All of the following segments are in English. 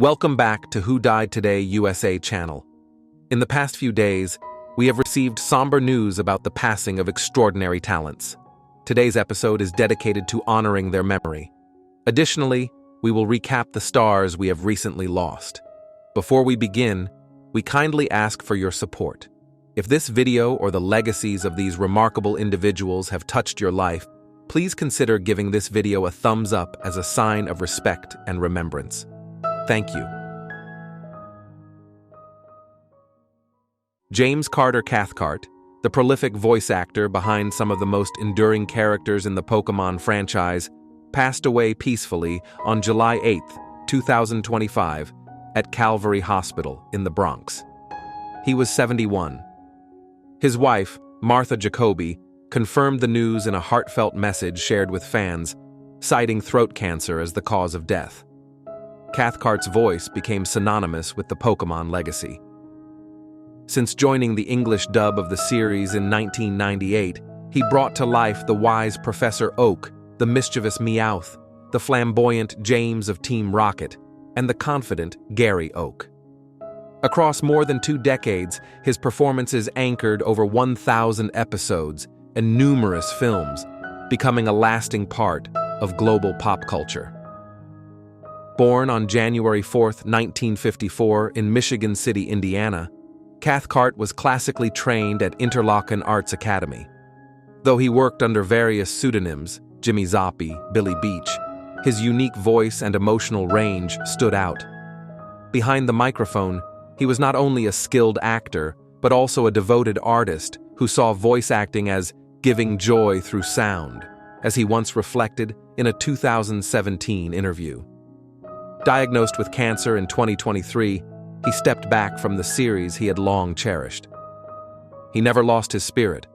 Welcome back to Who Died Today USA channel. In the past few days, we have received somber news about the passing of extraordinary talents. Today's episode is dedicated to honoring their memory. Additionally, we will recap the stars we have recently lost. Before we begin, we kindly ask for your support. If this video or the legacies of these remarkable individuals have touched your life, please consider giving this video a thumbs up as a sign of respect and remembrance. Thank you. James Carter Cathcart, the prolific voice actor behind some of the most enduring characters in the Pokémon franchise, passed away peacefully on July 8, 2025, at Calvary Hospital in the Bronx. He was 71. His wife, Martha Jacoby, confirmed the news in a heartfelt message shared with fans, citing throat cancer as the cause of death. Cathcart's voice became synonymous with the Pokémon legacy. Since joining the English dub of the series in 1998, he brought to life the wise Professor Oak, the mischievous Meowth, the flamboyant James of Team Rocket, and the confident Gary Oak. Across more than 2 decades, his performances anchored over 1,000 episodes and numerous films, becoming a lasting part of global pop culture. Born on January 4, 1954, in Michigan City, Indiana, Cathcart was classically trained at Interlochen Arts Academy. Though he worked under various pseudonyms, Jimmy Zoppi, Billy Beej, his unique voice and emotional range stood out. Behind the microphone, he was not only a skilled actor, but also a devoted artist who saw voice acting as giving joy through sound, as he once reflected in a 2017 interview. Diagnosed with cancer in 2023, he stepped back from the series he had long cherished. He never lost his spirit,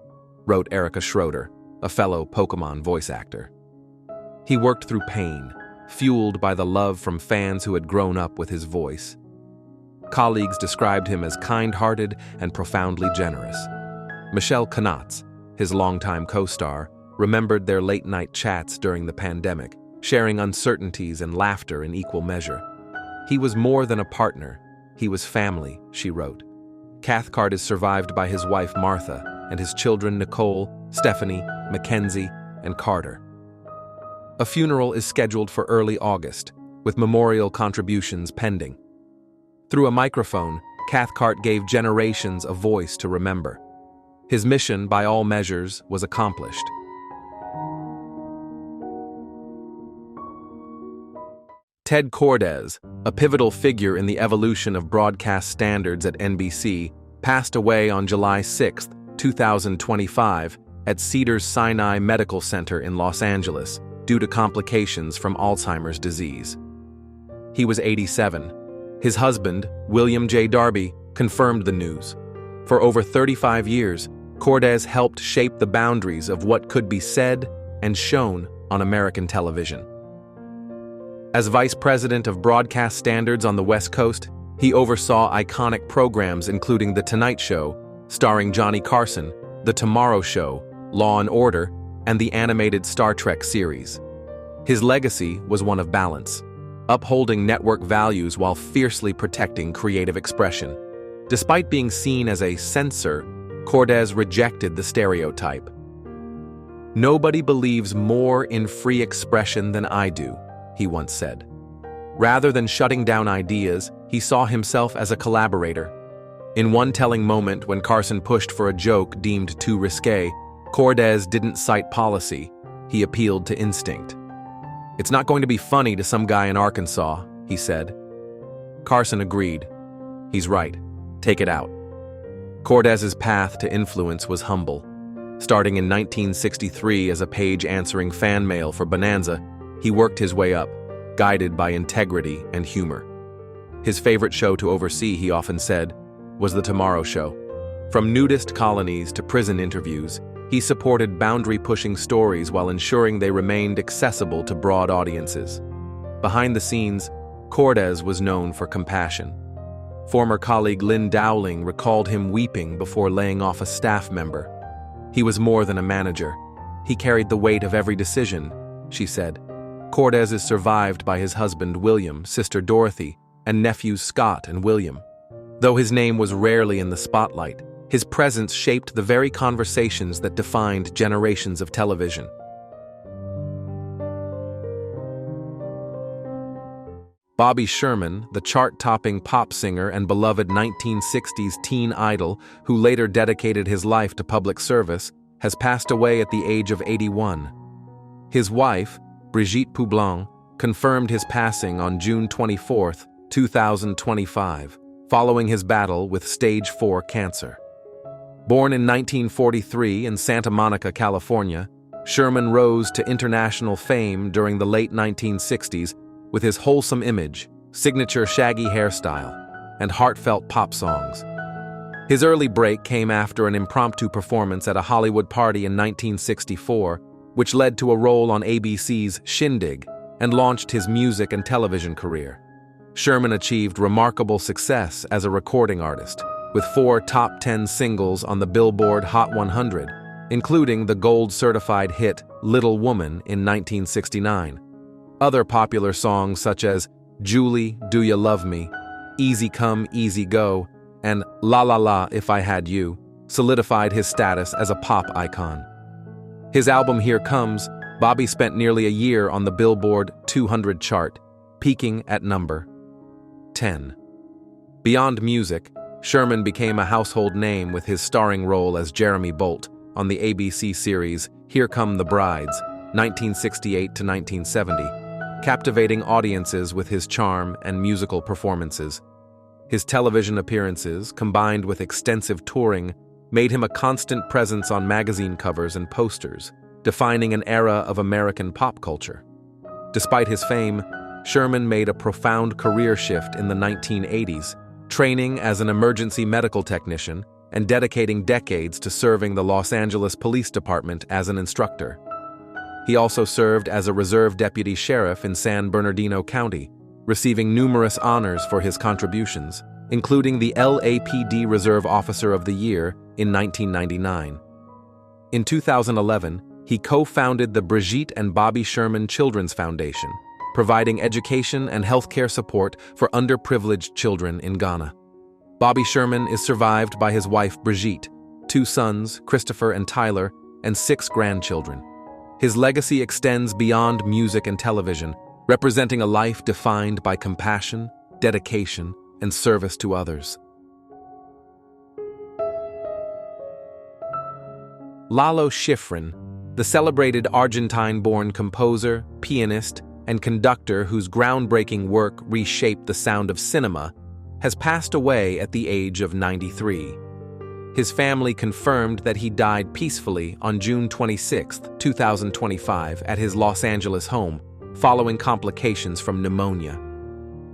wrote Erica Schroeder, a fellow Pokémon voice actor. He worked through pain, fueled by the love from fans who had grown up with his voice. Colleagues described him as kind-hearted and profoundly generous. Michelle Knotts, his longtime co-star, remembered their late-night chats during the pandemic, sharing uncertainties and laughter in equal measure. He was more than a partner. He was family, she wrote. Cathcart is survived by his wife Martha and his children Nicole, Stephanie, Mackenzie, and Carter. A funeral is scheduled for early August, with memorial contributions pending. Through a microphone, Cathcart gave generations a voice to remember. His mission, by all measures, was accomplished. Ted Cordes, a pivotal figure in the evolution of broadcast standards at NBC, passed away on July 6, 2025, at Cedars-Sinai Medical Center in Los Angeles due to complications from Alzheimer's disease. He was 87. His husband, William J. Darby, confirmed the news. For over 35 years, Cordes helped shape the boundaries of what could be said and shown on American television. As Vice President of Broadcast Standards on the West Coast, he oversaw iconic programs including The Tonight Show, starring Johnny Carson, The Tomorrow Show, Law & Order, and the animated Star Trek series. His legacy was one of balance, upholding network values while fiercely protecting creative expression. Despite being seen as a censor, Cordes rejected the stereotype. "Nobody believes more in free expression than I do," he once said. Rather than shutting down ideas, he saw himself as a collaborator. In one telling moment when Carson pushed for a joke deemed too risque, Cordes didn't cite policy, he appealed to instinct. "It's not going to be funny to some guy in Arkansas," he said. Carson agreed. "He's right. Take it out." Cordes's path to influence was humble. Starting in 1963 as a page answering fan mail for Bonanza, he worked his way up, guided by integrity and humor. His favorite show to oversee, he often said, was The Tomorrow Show. From nudist colonies to prison interviews, he supported boundary-pushing stories while ensuring they remained accessible to broad audiences. Behind the scenes, Cordes was known for compassion. Former colleague Lynn Dowling recalled him weeping before laying off a staff member. "He was more than a manager. He carried the weight of every decision," she said. Cordes is survived by his husband William, sister Dorothy, and nephews Scott and William. Though his name was rarely in the spotlight, his presence shaped the very conversations that defined generations of television. Bobby Sherman, the chart-topping pop singer and beloved 1960s teen idol who later dedicated his life to public service, has passed away at the age of 81. His wife, Brigitte Poublon, confirmed his passing on June 24, 2025, following his battle with stage 4 cancer. Born in 1943 in Santa Monica, California, Sherman rose to international fame during the late 1960s with his wholesome image, signature shaggy hairstyle, and heartfelt pop songs. His early break came after an impromptu performance at a Hollywood party in 1964, which led to a role on ABC's Shindig and launched his music and television career. Sherman achieved remarkable success as a recording artist, with 4 top 10 singles on the Billboard Hot 100, including the gold-certified hit Little Woman in 1969. Other popular songs such as Julie, Do You Love Me, Easy Come, Easy Go, and La La La If I Had You solidified his status as a pop icon. His album Here Comes, Bobby spent nearly a year on the Billboard 200 chart, peaking at number 10. Beyond music, Sherman became a household name with his starring role as Jeremy Bolt on the ABC series Here Come the Brides, 1968 to 1970, captivating audiences with his charm and musical performances. His television appearances, combined with extensive touring, made him a constant presence on magazine covers and posters, defining an era of American pop culture. Despite his fame, Sherman made a profound career shift in the 1980s, training as an emergency medical technician and dedicating decades to serving the Los Angeles Police Department as an instructor. He also served as a reserve deputy sheriff in San Bernardino County, receiving numerous honors for his contributions, including the LAPD Reserve Officer of the Year in 1999. In 2011, he co-founded the Brigitte and Bobby Sherman Children's Foundation, providing education and healthcare support for underprivileged children in Ghana. Bobby Sherman is survived by his wife Brigitte, 2 sons, Christopher and Tyler, and 6 grandchildren. His legacy extends beyond music and television, representing a life defined by compassion, dedication, and service to others. Lalo Schifrin, the celebrated Argentine-born composer, pianist, and conductor whose groundbreaking work reshaped the sound of cinema, has passed away at the age of 93. His family confirmed that he died peacefully on June 26, 2025, at his Los Angeles home, following complications from pneumonia.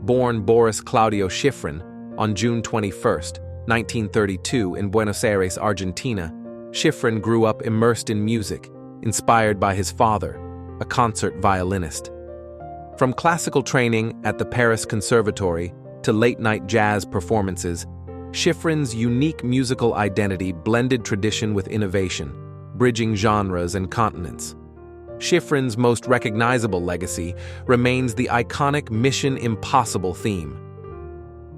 Born Boris Claudio Schifrin on June 21, 1932, in Buenos Aires, Argentina, Schifrin grew up immersed in music, inspired by his father, a concert violinist. From classical training at the Paris Conservatory to late-night jazz performances, Schifrin's unique musical identity blended tradition with innovation, bridging genres and continents. Schifrin's most recognizable legacy remains the iconic Mission Impossible theme.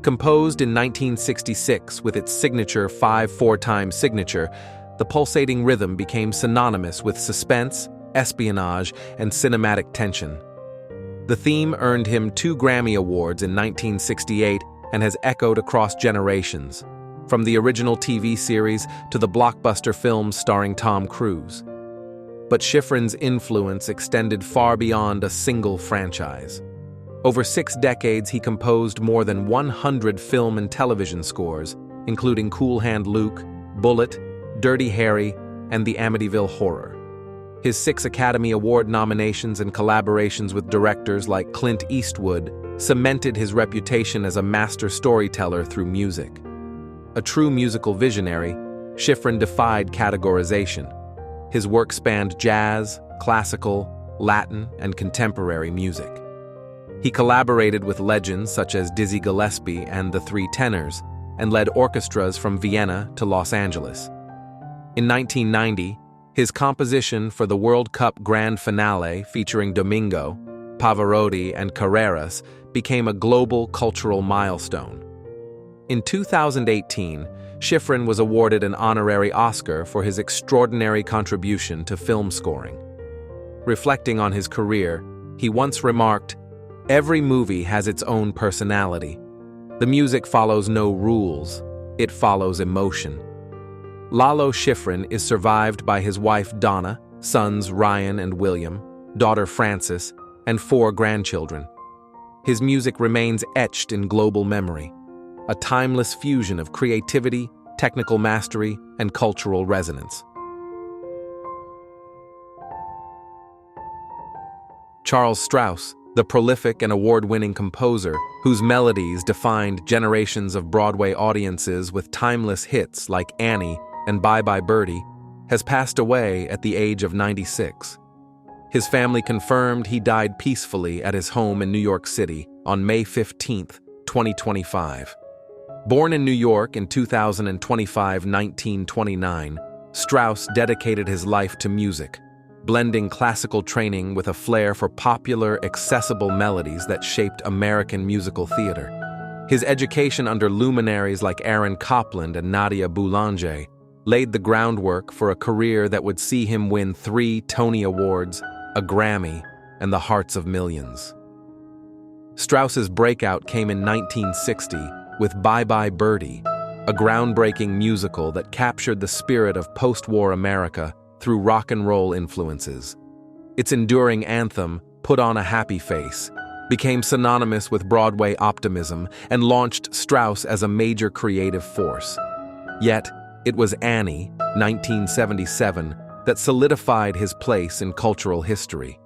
Composed in 1966 with its signature 5/4-time signature, the pulsating rhythm became synonymous with suspense, espionage, and cinematic tension. The theme earned him 2 Grammy Awards in 1968 and has echoed across generations, from the original TV series to the blockbuster films starring Tom Cruise. But Schifrin's influence extended far beyond a single franchise. Over 6 decades, he composed more than 100 film and television scores, including Cool Hand Luke, Bullet, Dirty Harry, and the Amityville Horror. His 6 Academy Award nominations and collaborations with directors like Clint Eastwood cemented his reputation as a master storyteller through music. A true musical visionary, Schifrin defied categorization. His work spanned jazz, classical, Latin, and contemporary music. He collaborated with legends such as Dizzy Gillespie and the Three Tenors, and led orchestras from Vienna to Los Angeles. In 1990, his composition for the World Cup Grand Finale featuring Domingo, Pavarotti, and Carreras became a global cultural milestone. In 2018, Schifrin was awarded an honorary Oscar for his extraordinary contribution to film scoring. Reflecting on his career, he once remarked, "Every movie has its own personality. The music follows no rules, it follows emotion." Lalo Schifrin is survived by his wife Donna, sons Ryan and William, daughter Frances, and 4 grandchildren. His music remains etched in global memory, a timeless fusion of creativity, technical mastery, and cultural resonance. Charles Strouse, the prolific and award-winning composer whose melodies defined generations of Broadway audiences with timeless hits like Annie and Bye Bye Birdie, has passed away at the age of 96. His family confirmed he died peacefully at his home in New York City on May 15, 2025. Born in New York in 1929, Strouse dedicated his life to music, blending classical training with a flair for popular, accessible melodies that shaped American musical theater. His education under luminaries like Aaron Copland and Nadia Boulanger laid the groundwork for a career that would see him win 3 Tony Awards, a Grammy, and the hearts of millions. Strauss's breakout came in 1960 with Bye Bye Birdie, a groundbreaking musical that captured the spirit of post-war America through rock and roll influences. Its enduring anthem, Put on a Happy Face, became synonymous with Broadway optimism and launched Strouse as a major creative force. Yet, it was Annie, 1977, that solidified his place in cultural history.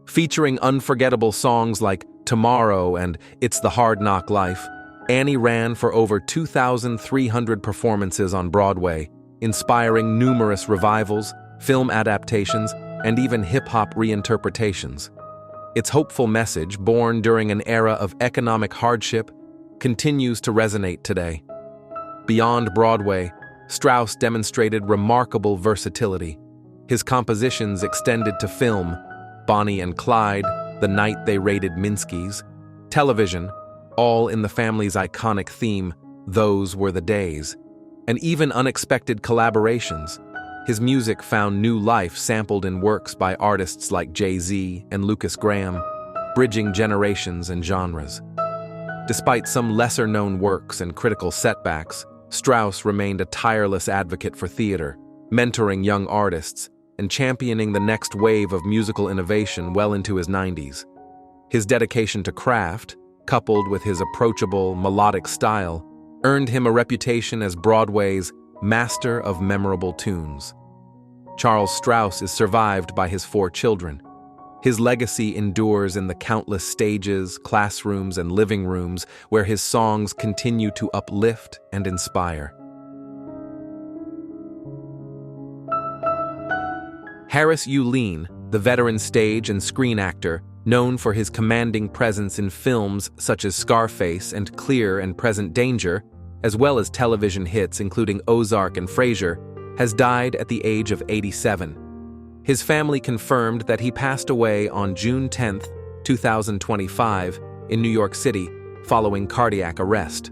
Featuring unforgettable songs like Tomorrow and It's the Hard Knock Life, Annie ran for over 2,300 performances on Broadway, inspiring numerous revivals, film adaptations, and even hip-hop reinterpretations. Its hopeful message, born during an era of economic hardship, continues to resonate today. Beyond Broadway, Strouse demonstrated remarkable versatility. His compositions extended to film, Bonnie and Clyde, The Night They Raided Minsky's, television, all in the family's iconic theme, Those Were the Days, and even unexpected collaborations. His music found new life sampled in works by artists like Jay-Z and Lucas Graham, bridging generations and genres. Despite some lesser-known works and critical setbacks, Strouse remained a tireless advocate for theater, mentoring young artists and championing the next wave of musical innovation well into his 90s. His dedication to craft, coupled with his approachable, melodic style, earned him a reputation as Broadway's master of memorable tunes. Charles Strouse is survived by his 4 children. His legacy endures in the countless stages, classrooms, and living rooms where his songs continue to uplift and inspire. Harris Yulin, the veteran stage and screen actor, known for his commanding presence in films such as Scarface and Clear and Present Danger, as well as television hits including Ozark and Frasier, has died at the age of 87. His family confirmed that he passed away on June 10, 2025, in New York City, following cardiac arrest.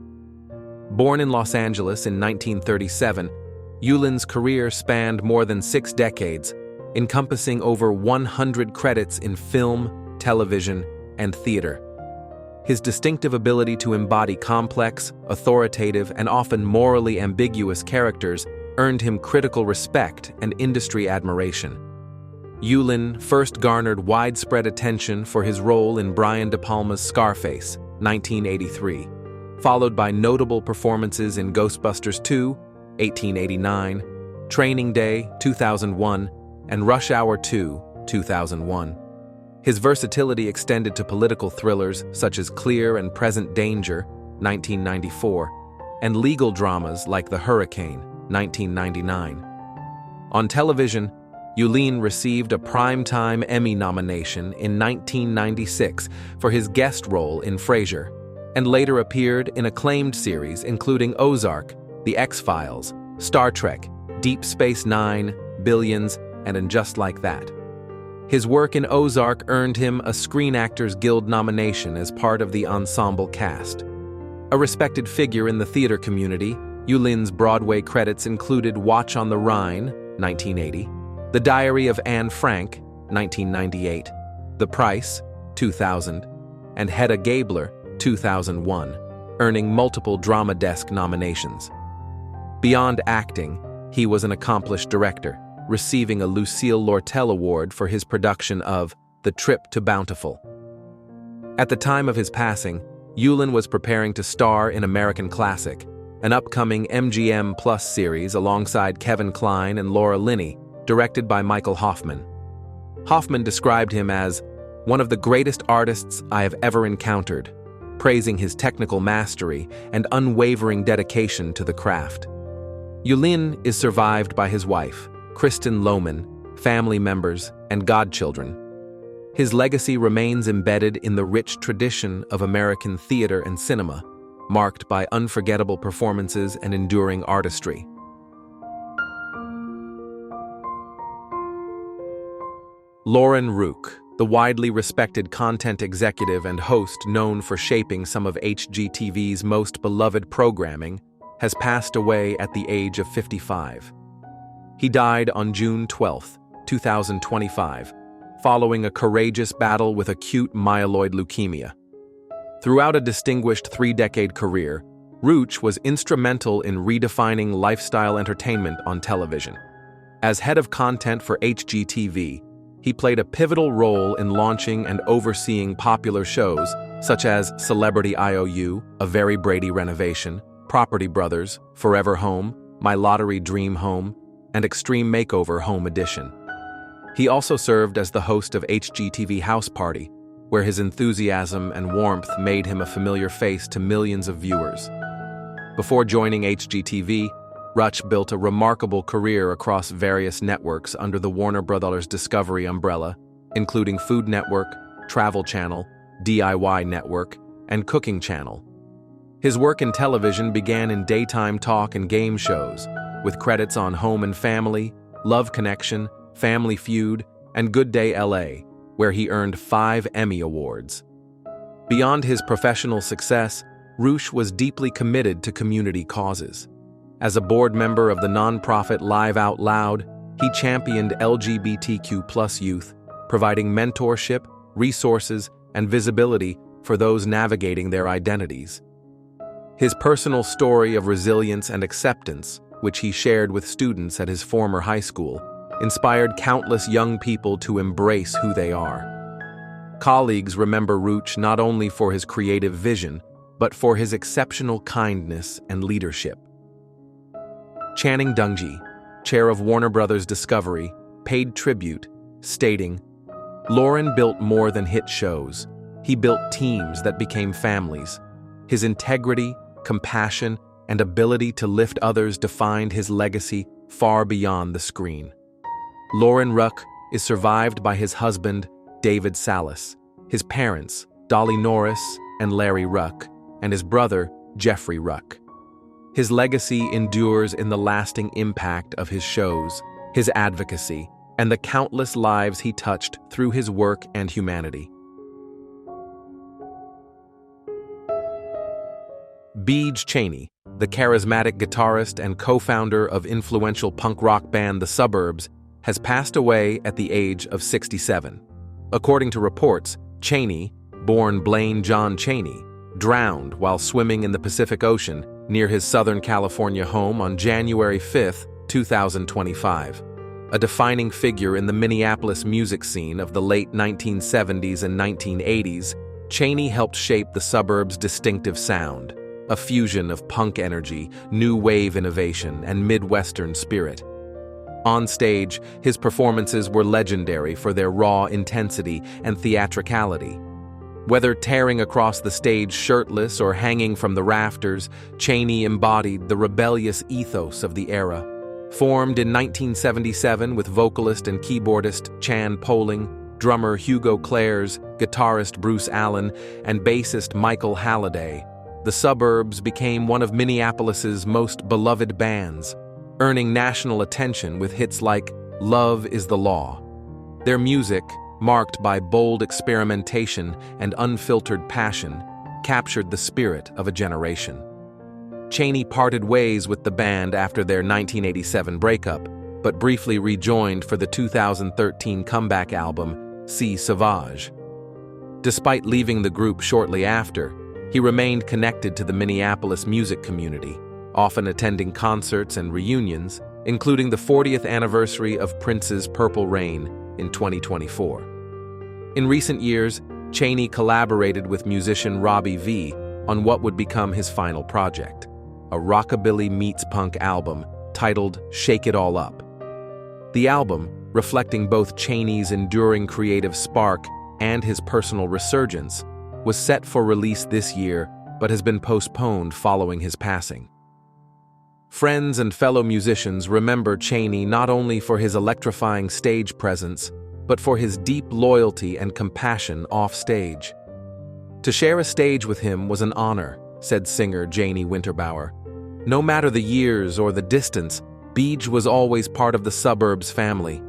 Born in Los Angeles in 1937, Yulin's career spanned more than 6 decades, encompassing over 100 credits in film, television, and theater. His distinctive ability to embody complex, authoritative, and often morally ambiguous characters earned him critical respect and industry admiration. Yulin first garnered widespread attention for his role in Brian De Palma's Scarface, 1983, followed by notable performances in Ghostbusters 2, 1889, Training Day, 2001, and Rush Hour 2, 2001. His versatility extended to political thrillers such as Clear and Present Danger, 1994, and legal dramas like The Hurricane, 1999. On television, Yulin received a Primetime Emmy nomination in 1996 for his guest role in Frasier, and later appeared in acclaimed series including Ozark, The X-Files, Star Trek, Deep Space Nine, Billions, and In Just Like That. His work in Ozark earned him a Screen Actors Guild nomination as part of the ensemble cast. A respected figure in the theater community, Yulin's Broadway credits included Watch on the Rhine, 1980, The Diary of Anne Frank, 1998, The Price, 2000, and Hedda Gabler, 2001, earning multiple Drama Desk nominations. Beyond acting, he was an accomplished director, receiving a Lucille Lortel Award for his production of The Trip to Bountiful. At the time of his passing, Yulin was preparing to star in American Classic, an upcoming MGM Plus series alongside Kevin Kline and Laura Linney, directed by Michael Hoffman. Hoffman described him as one of the greatest artists I have ever encountered, praising his technical mastery and unwavering dedication to the craft. Yulin is survived by his wife, Kristen Lohman, family members, and godchildren. His legacy remains embedded in the rich tradition of American theater and cinema, marked by unforgettable performances and enduring artistry. Loren Ruch, the widely respected content executive and host known for shaping some of HGTV's most beloved programming, has passed away at the age of 55. He died on June 12, 2025, following a courageous battle with acute myeloid leukemia. Throughout a distinguished 3-decade career, Ruch was instrumental in redefining lifestyle entertainment on television. As head of content for HGTV, he played a pivotal role in launching and overseeing popular shows such as Celebrity IOU, A Very Brady Renovation, Property Brothers, Forever Home, My Lottery Dream Home, and Extreme Makeover Home Edition. He also served as the host of HGTV House Party, where his enthusiasm and warmth made him a familiar face to millions of viewers. Before joining HGTV, Ruch built a remarkable career across various networks under the Warner Bros. Discovery umbrella, including Food Network, Travel Channel, DIY Network, and Cooking Channel. His work in television began in daytime talk and game shows, with credits on Home and Family, Love Connection, Family Feud, and Good Day LA, where he earned 5 Emmy Awards. Beyond his professional success, Ruch was deeply committed to community causes. As a board member of the nonprofit Live Out Loud, he championed LGBTQ+ youth, providing mentorship, resources, and visibility for those navigating their identities. His personal story of resilience and acceptance, which he shared with students at his former high school, inspired countless young people to embrace who they are. Colleagues remember Ruch not only for his creative vision, but for his exceptional kindness and leadership. Channing Dungji, chair of Warner Bros. Discovery, paid tribute, stating, "Loren built more than hit shows. He built teams that became families. His integrity, compassion, and ability to lift others defined his legacy far beyond the screen." Loren Ruch is survived by his husband, David Salas, his parents, Dolly Norris and Larry Ruch, and his brother, Jeffrey Ruch. His legacy endures in the lasting impact of his shows, his advocacy, and the countless lives he touched through his work and humanity. Beej Chaney, the charismatic guitarist and co-founder of influential punk rock band The Suburbs, has passed away at the age of 67. According to reports, Chaney, born Blaine John Chaney, drowned while swimming in the Pacific Ocean near his Southern California home on January 5, 2025. A defining figure in the Minneapolis music scene of the late 1970s and 1980s, Chaney helped shape the Suburbs' distinctive sound, a fusion of punk energy, new wave innovation, and Midwestern spirit. On stage, his performances were legendary for their raw intensity and theatricality. Whether tearing across the stage shirtless or hanging from the rafters, Chaney embodied the rebellious ethos of the era. Formed in 1977 with vocalist and keyboardist Chan Poling, drummer Hugo Clares, guitarist Bruce Allen, and bassist Michael Halliday, The Suburbs became one of Minneapolis's most beloved bands, earning national attention with hits like Love is the Law. Their music, marked by bold experimentation and unfiltered passion, captured the spirit of a generation. Chaney parted ways with the band after their 1987 breakup, but briefly rejoined for the 2013 comeback album, Si Sauvage. Despite leaving the group shortly after, he remained connected to the Minneapolis music community, often attending concerts and reunions, including the 40th anniversary of Prince's Purple Rain in 2024. In recent years, Chaney collaborated with musician Robbie V on what would become his final project, a rockabilly meets punk album titled Shake It All Up. The album, reflecting both Chaney's enduring creative spark and his personal resurgence, was set for release this year but has been postponed following his passing. Friends and fellow musicians remember Chaney not only for his electrifying stage presence, but for his deep loyalty and compassion off-stage. To share a stage with him was an honor, said singer Janie Winterbauer. No matter the years or the distance, Beej was always part of the Suburbs family.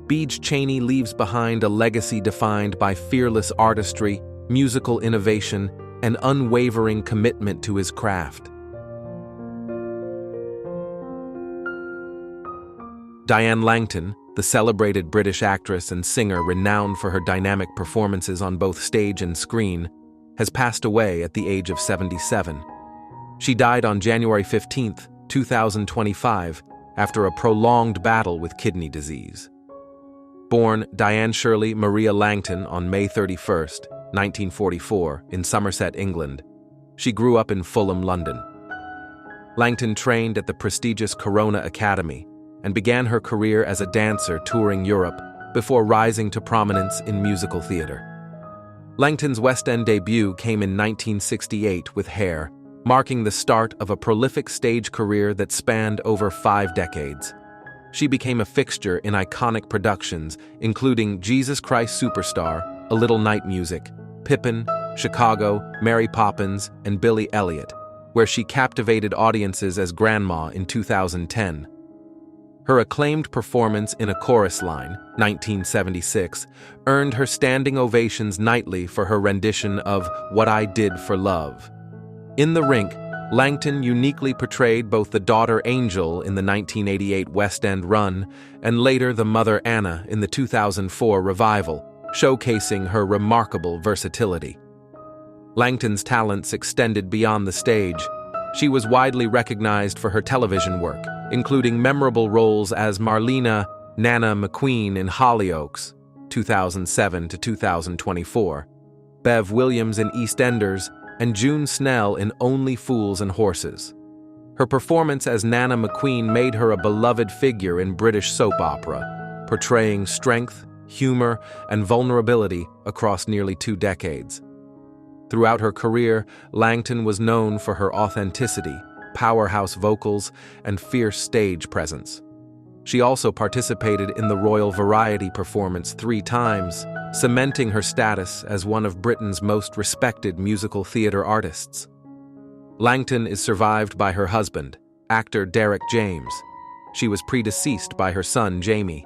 Beej Chaney leaves behind a legacy defined by fearless artistry, musical innovation, and unwavering commitment to his craft. Diane Langton, the celebrated British actress and singer renowned for her dynamic performances on both stage and screen, has passed away at the age of 77. She died on January 15, 2025, after a prolonged battle with kidney disease. Born Diane Shirley Maria Langton on May 31, 1944, in Somerset, England, she grew up in Fulham, London. Langton trained at the prestigious Corona Academy and began her career as a dancer touring Europe before rising to prominence in musical theater. Langton's West End debut came in 1968 with Hair, marking the start of a prolific stage career that spanned over 5 decades. She became a fixture in iconic productions, including Jesus Christ Superstar, A Little Night Music, Pippin, Chicago, Mary Poppins, and Billy Elliot, where she captivated audiences as Grandma in 2010. Her acclaimed performance in A Chorus Line, 1976, earned her standing ovations nightly for her rendition of What I Did for Love. In the rink, Langton uniquely portrayed both the daughter Angel in the 1988 West End run and later the mother Anna in the 2004 revival, showcasing her remarkable versatility. Langton's talents extended beyond the stage. She was widely recognized for her television work, including memorable roles as Marlena Nana McQueen in Hollyoaks, 2007 to 2024, Bev Williams in EastEnders, and June Snell in Only Fools and Horses. Her performance as Nana McQueen made her a beloved figure in British soap opera, portraying strength, humor, and vulnerability across nearly 2 decades. Throughout her career, Langton was known for her authenticity, powerhouse vocals, and fierce stage presence. She also participated in the Royal Variety performance 3 times, cementing her status as one of Britain's most respected musical theatre artists. Langton is survived by her husband, actor Derek James. She was predeceased by her son Jamie.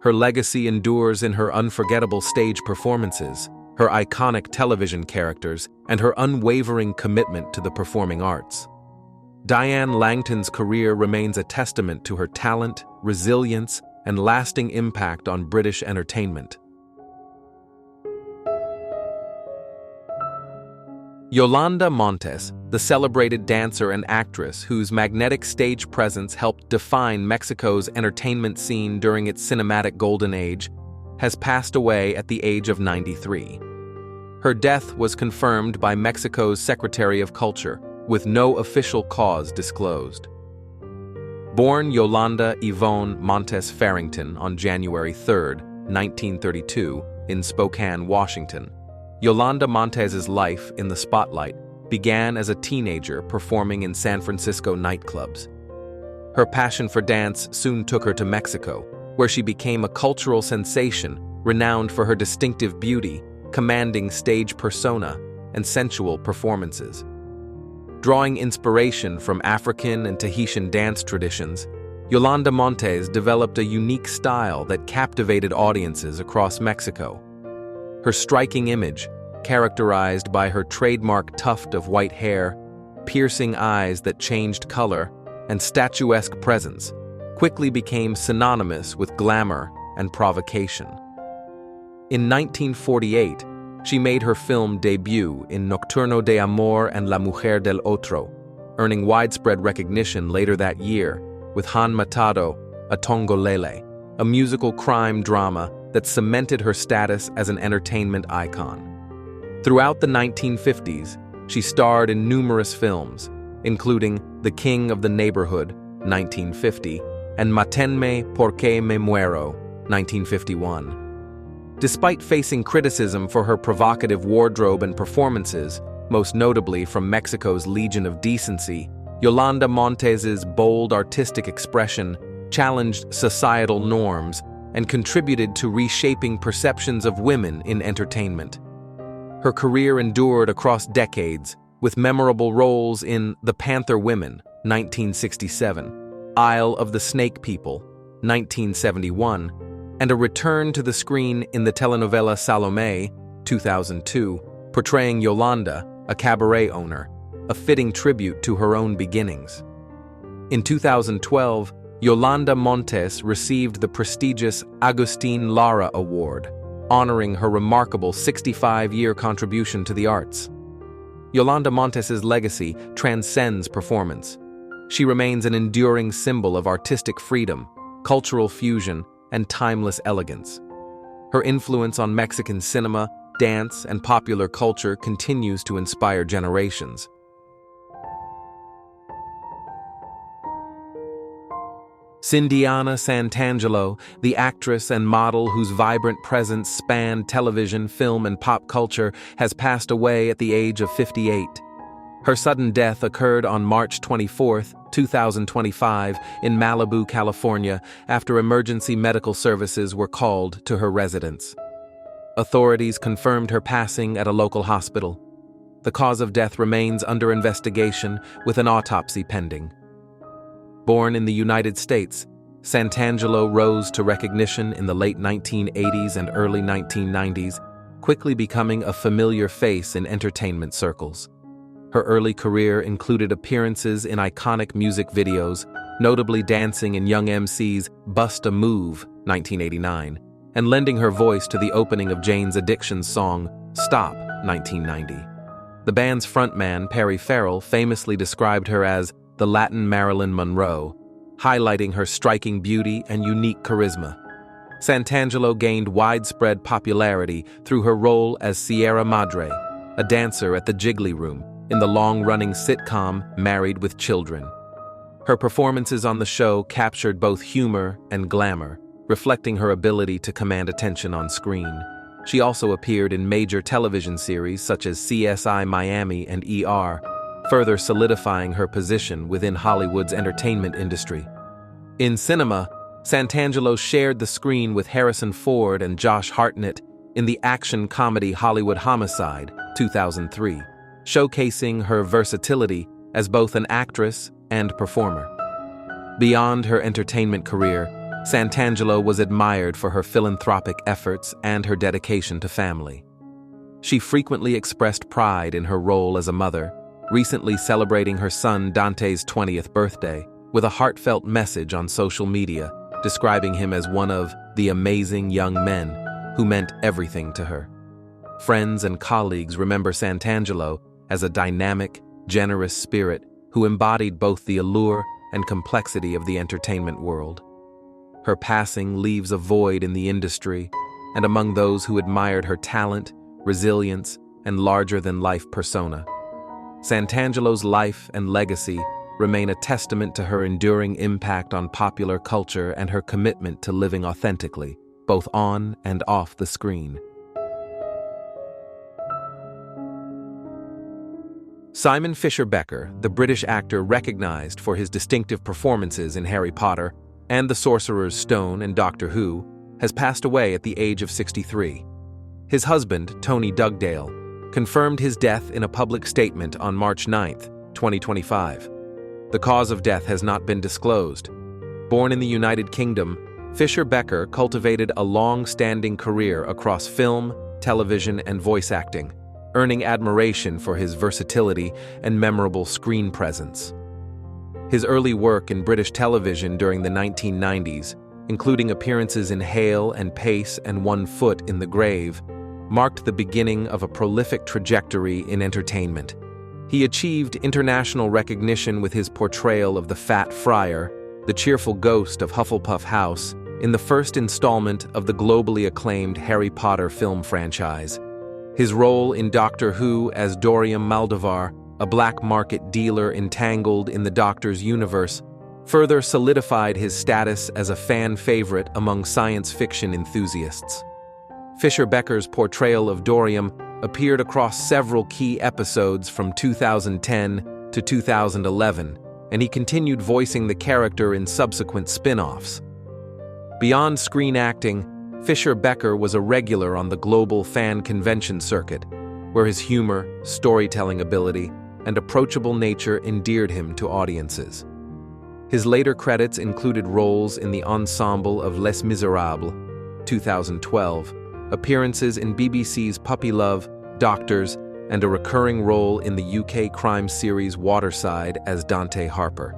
Her legacy endures in her unforgettable stage performances, her iconic television characters, and her unwavering commitment to the performing arts. Diane Langton's career remains a testament to her talent, resilience, and lasting impact on British entertainment. Yolanda Montes, the celebrated dancer and actress whose magnetic stage presence helped define Mexico's entertainment scene during its cinematic golden age, has passed away at the age of 93. Her death was confirmed by Mexico's Secretary of Culture, with no official cause disclosed. Born Yolanda Yvonne Montes Farrington on January 3, 1932, in Spokane, Washington, Yolanda Montes's life in the spotlight began as a teenager performing in San Francisco nightclubs. Her passion for dance soon took her to Mexico, where she became a cultural sensation renowned for her distinctive beauty, commanding stage persona, and sensual performances. Drawing inspiration from African and Tahitian dance traditions, Yolanda Montes developed a unique style that captivated audiences across Mexico. Her striking image, characterized by her trademark tuft of white hair, piercing eyes that changed color, and statuesque presence, quickly became synonymous with glamour and provocation. In 1948, she made her film debut in Nocturno de Amor and La Mujer del Otro, earning widespread recognition later that year with Han Matado, a Tongolele, a musical crime drama that cemented her status as an entertainment icon. Throughout the 1950s, she starred in numerous films, including The King of the Neighborhood, 1950, and Mátenme porque me muero, 1951. Despite facing criticism for her provocative wardrobe and performances, most notably from Mexico's Legion of Decency, Yolanda Montes's bold artistic expression challenged societal norms and contributed to reshaping perceptions of women in entertainment. Her career endured across decades, with memorable roles in The Panther Women, 1967, Isle of the Snake People, 1971, and a return to the screen in the telenovela Salome, 2002, portraying Yolanda, a cabaret owner, a fitting tribute to her own beginnings. In 2012, Yolanda Montes received the prestigious Agustín Lara Award, honoring her remarkable 65-year contribution to the arts. Yolanda Montes's legacy transcends performance. She remains an enduring symbol of artistic freedom, cultural fusion, and timeless elegance. Her influence on Mexican cinema, dance, and popular culture continues to inspire generations. Cindiana Santangelo, the actress and model whose vibrant presence spanned television, film, and pop culture, has passed away at the age of 58. Her sudden death occurred on March 24, 2025, in Malibu, California, after emergency medical services were called to her residence. Authorities confirmed her passing at a local hospital. The cause of death remains under investigation, with an autopsy pending. Born in the United States, Santangelo rose to recognition in the late 1980s and early 1990s, quickly becoming a familiar face in entertainment circles. Her early career included appearances in iconic music videos, notably dancing in Young MC's Bust a Move, 1989, and lending her voice to the opening of Jane's Addiction's song Stop, 1990. The band's frontman, Perry Farrell, famously described her as the Latin Marilyn Monroe, highlighting her striking beauty and unique charisma. Santangelo gained widespread popularity through her role as Sierra Madre, a dancer at the Jiggly Room, in the long-running sitcom Married with Children. Her performances on the show captured both humor and glamour, reflecting her ability to command attention on screen. She also appeared in major television series such as CSI Miami and ER, further solidifying her position within Hollywood's entertainment industry. In cinema, Santangelo shared the screen with Harrison Ford and Josh Hartnett in the action comedy Hollywood Homicide, 2003, showcasing her versatility as both an actress and performer. Beyond her entertainment career, Santangelo was admired for her philanthropic efforts and her dedication to family. She frequently expressed pride in her role as a mother, recently celebrating her son Dante's 20th birthday with a heartfelt message on social media, describing him as one of the amazing young men who meant everything to her. Friends and colleagues remember Santangelo as a dynamic, generous spirit who embodied both the allure and complexity of the entertainment world. Her passing leaves a void in the industry and among those who admired her talent, resilience, and larger-than-life persona. Santangelo's life and legacy remain a testament to her enduring impact on popular culture and her commitment to living authentically, both on and off the screen. Simon Fisher Becker, the British actor recognized for his distinctive performances in Harry Potter and The Sorcerer's Stone and Doctor Who, has passed away at the age of 63. His husband, Tony Dugdale, confirmed his death in a public statement on March 9, 2025. The cause of death has not been disclosed. Born in the United Kingdom, Fisher-Becker cultivated a long-standing career across film, television, and voice acting, earning admiration for his versatility and memorable screen presence. His early work in British television during the 1990s, including appearances in Hale and Pace and One Foot in the Grave, marked the beginning of a prolific trajectory in entertainment. He achieved international recognition with his portrayal of the Fat Friar, the cheerful ghost of Hufflepuff House, in the first installment of the globally acclaimed Harry Potter film franchise. His role in Doctor Who as Dorian Maldovar, a black market dealer entangled in the Doctor's universe, further solidified his status as a fan favorite among science fiction enthusiasts. Fisher-Becker's portrayal of Dorian appeared across several key episodes from 2010 to 2011, and he continued voicing the character in subsequent spin-offs. Beyond screen acting, Fisher-Becker was a regular on the global fan convention circuit, where his humor, storytelling ability, and approachable nature endeared him to audiences. His later credits included roles in the ensemble of Les Miserables, 2012, appearances in BBC's Puppy Love, Doctors, and a recurring role in the UK crime series Waterside as Dante Harper.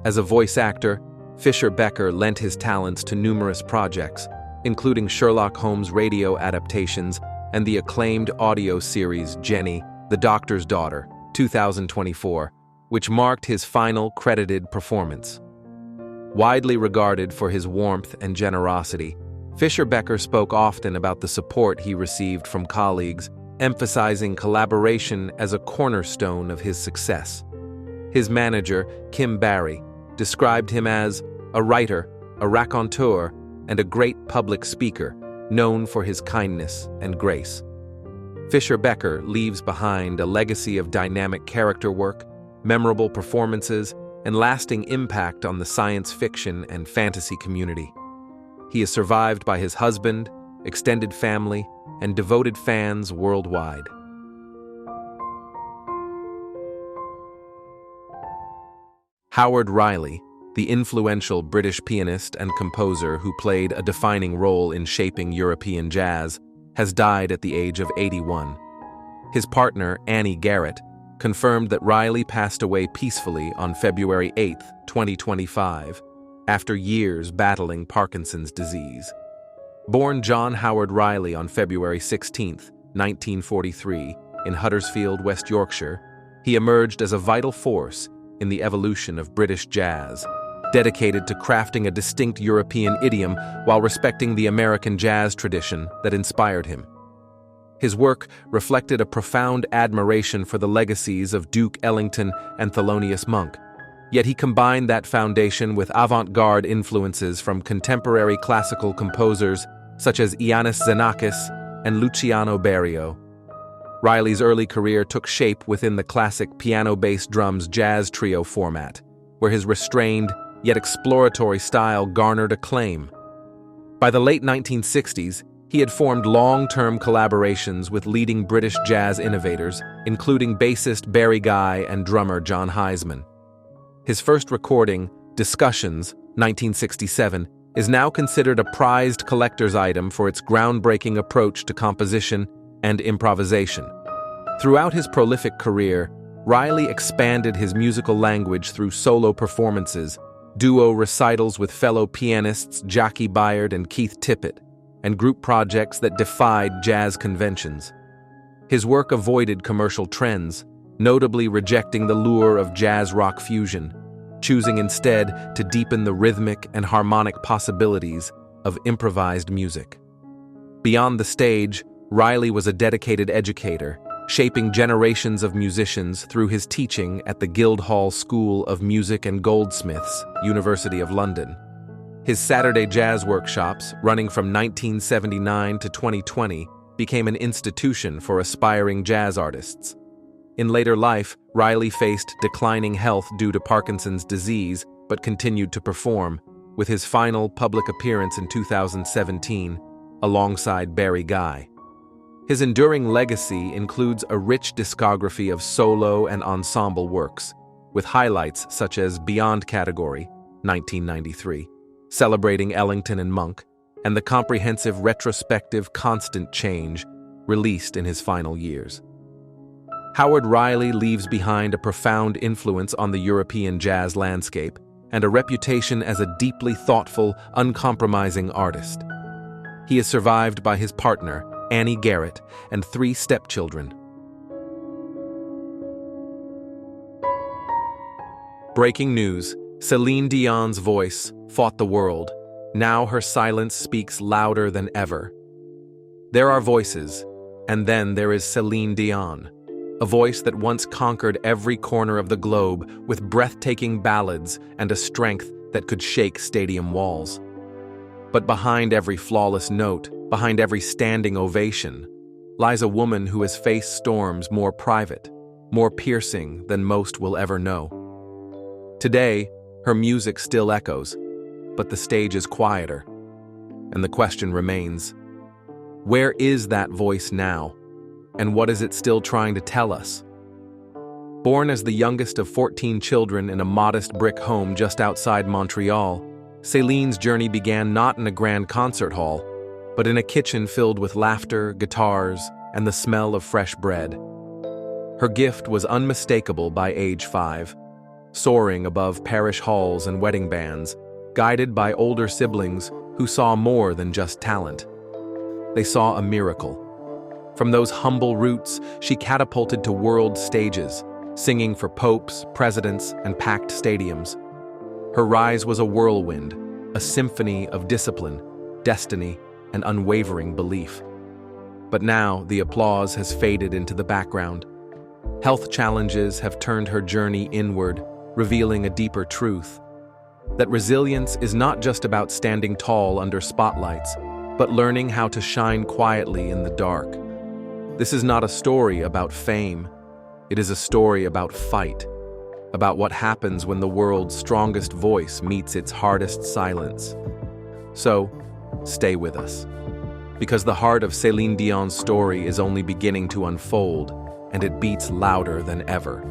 As a voice actor, Fisher-Becker lent his talents to numerous projects, including Sherlock Holmes radio adaptations and the acclaimed audio series Jenny, the Doctor's Daughter, 2024, which marked his final credited performance. Widely regarded for his warmth and generosity, Fisher-Becker spoke often about the support he received from colleagues, emphasizing collaboration as a cornerstone of his success. His manager, Kim Barry, described him as a writer, a raconteur, and a great public speaker, known for his kindness and grace. Fisher-Becker leaves behind a legacy of dynamic character work, memorable performances, and lasting impact on the science fiction and fantasy community. He is survived by his husband, extended family, and devoted fans worldwide. Howard Riley, the influential British pianist and composer who played a defining role in shaping European jazz, has died at the age of 81. His partner, Annie Garrett, confirmed that Riley passed away peacefully on February 8, 2025, after years battling Parkinson's disease. Born John Howard Riley on February 16, 1943, in Huddersfield, West Yorkshire, he emerged as a vital force in the evolution of British jazz, dedicated to crafting a distinct European idiom while respecting the American jazz tradition that inspired him. His work reflected a profound admiration for the legacies of Duke Ellington and Thelonious Monk, yet he combined that foundation with avant-garde influences from contemporary classical composers such as Iannis Xenakis and Luciano Berio. Riley's early career took shape within the classic piano-bass drums jazz trio format, where his restrained yet exploratory style garnered acclaim. By the late 1960s, he had formed long-term collaborations with leading British jazz innovators, including bassist Barry Guy and drummer John Heisman. His first recording, Discussions, 1967, is now considered a prized collector's item for its groundbreaking approach to composition and improvisation. Throughout his prolific career, Riley expanded his musical language through solo performances, duo recitals with fellow pianists Jackie Byard and Keith Tippett, and group projects that defied jazz conventions. His work avoided commercial trends, notably rejecting the lure of jazz rock fusion, choosing instead to deepen the rhythmic and harmonic possibilities of improvised music. Beyond the stage, Riley was a dedicated educator, shaping generations of musicians through his teaching at the Guildhall School of Music and Goldsmiths, University of London. His Saturday jazz workshops, running from 1979 to 2020, became an institution for aspiring jazz artists. In later life, Riley faced declining health due to Parkinson's disease, but continued to perform, with his final public appearance in 2017, alongside Barry Guy. His enduring legacy includes a rich discography of solo and ensemble works, with highlights such as Beyond Category, 1993, celebrating Ellington and Monk, and the comprehensive retrospective Constant Change, released in his final years. Howard Riley leaves behind a profound influence on the European jazz landscape and a reputation as a deeply thoughtful, uncompromising artist. He is survived by his partner, Annie Garrett, and 3 stepchildren. Breaking news: Celine Dion's voice fought the world. Now her silence speaks louder than ever. There are voices, and then there is Celine Dion, a voice that once conquered every corner of the globe with breathtaking ballads and a strength that could shake stadium walls. But behind every flawless note, behind every standing ovation, lies a woman who has faced storms more private, more piercing than most will ever know. Today, her music still echoes, but the stage is quieter, and the question remains: where is that voice now, and what is it still trying to tell us? Born as the youngest of 14 children in a modest brick home just outside Montreal, Celine's journey began not in a grand concert hall, but in a kitchen filled with laughter, guitars, and the smell of fresh bread. Her gift was unmistakable by age 5, soaring above parish halls and wedding bands, guided by older siblings who saw more than just talent. They saw a miracle. From those humble roots, she catapulted to world stages, singing for popes, presidents, and packed stadiums. Her rise was a whirlwind, a symphony of discipline, destiny, and unwavering belief. But now the applause has faded into the background. Health challenges have turned her journey inward, revealing a deeper truth: that resilience is not just about standing tall under spotlights, but learning how to shine quietly in the dark. This is not a story about fame. It is a story about fight, about what happens when the world's strongest voice meets its hardest silence. So, stay with us, because the heart of Celine Dion's story is only beginning to unfold, and it beats louder than ever.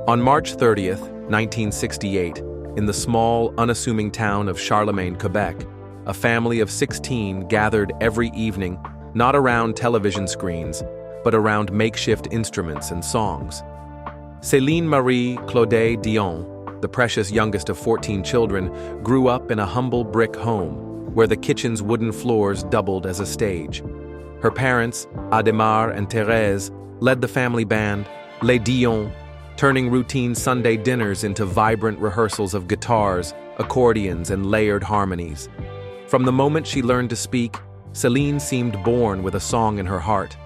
On March 30th, 1968, in the small, unassuming town of Charlemagne, Quebec, a family of 16 gathered every evening, not around television screens, but around makeshift instruments and songs. Céline Marie Claude Dion, the precious youngest of 14 children, grew up in a humble brick home, where the kitchen's wooden floors doubled as a stage. Her parents, Adhémar and Thérèse, led the family band, Les Dion, turning routine Sunday dinners into vibrant rehearsals of guitars, accordions, and layered harmonies. From the moment she learned to speak, Celine seemed born with a song in her heart.